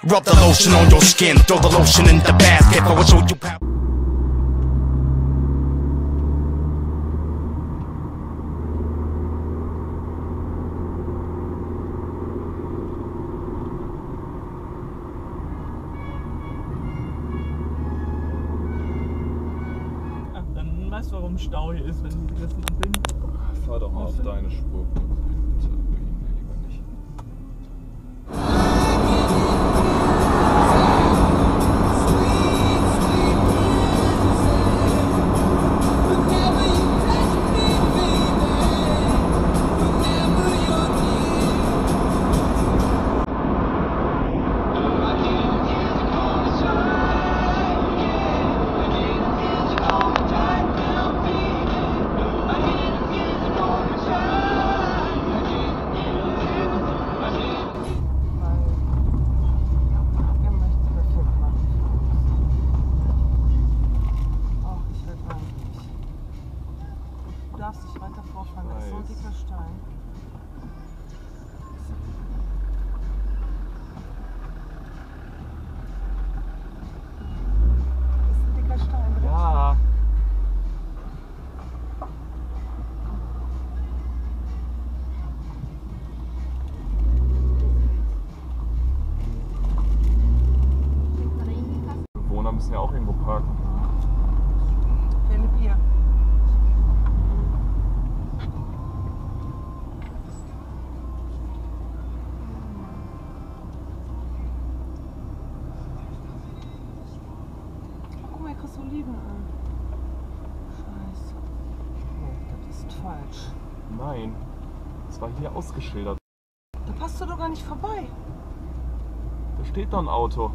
Rub the lotion on your skin, throw the lotion in the basket. I will show you how. Dann weißt du, warum Stau hier ist, wenn du das nicht bin. Fahr doch mal auf deine Spur. Bitte, lieber nicht. Du darfst nicht weiter vorfahren, das ist so ein dicker Stein. Das ist ein dicker Stein, oder? Ja. Bewohner müssen ja auch irgendwo parken. Philipp hier. Hier kriegst du Oliven an. Scheiße. Oh, das ist falsch. Nein, das war hier ausgeschildert. Da passt du doch gar nicht vorbei. Da steht doch ein Auto.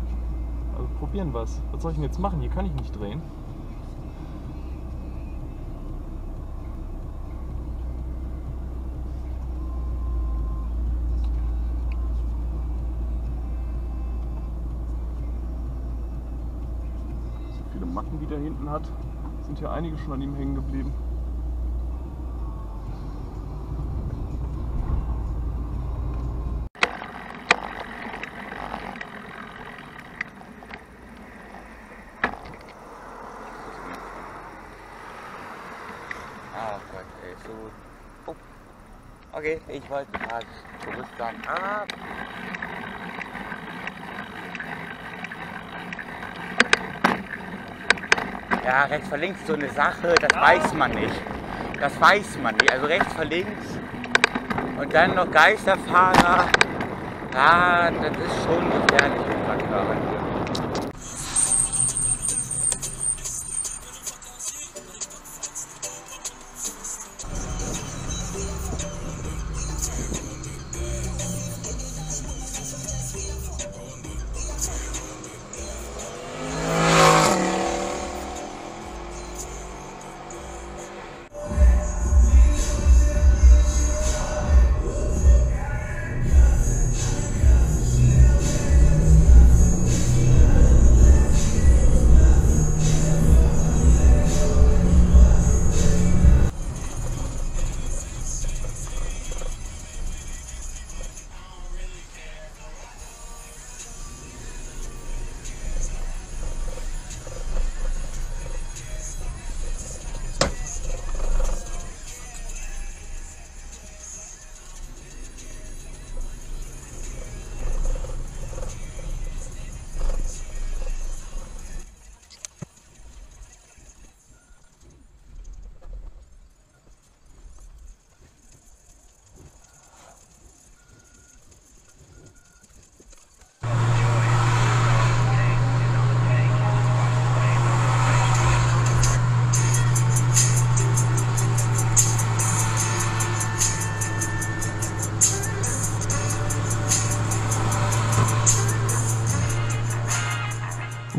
Also probieren was. Was soll ich denn jetzt machen? Hier kann ich nicht drehen. Viele Macken, die der hinten hat, sind hier einige schon an ihm hängen geblieben. Ah Gott, ey, so. Oh. Okay, ich wollte gerade bewusst sagen, ja, rechts vor links so eine Sache, das weiß man nicht. Das weiß man nicht. Also rechts vor links und dann noch Geisterfahrer. Ja, das ist schon gefährlich mit Radfahrer hier.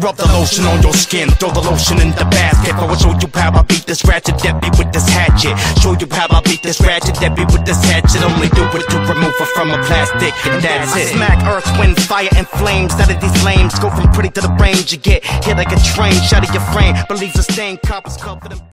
Rub the lotion on your skin, throw the lotion in the basket. I will show you how I beat this ratchet Debbie with this hatchet. Show you how I beat this ratchet Debbie with this hatchet. Only do it to remove her from a plastic, and that's it. I smack earth, wind, fire, and flames out of these lames. Go from pretty to the range, you get hit like a train. Shut of your frame, believes a stain, coppers cover them.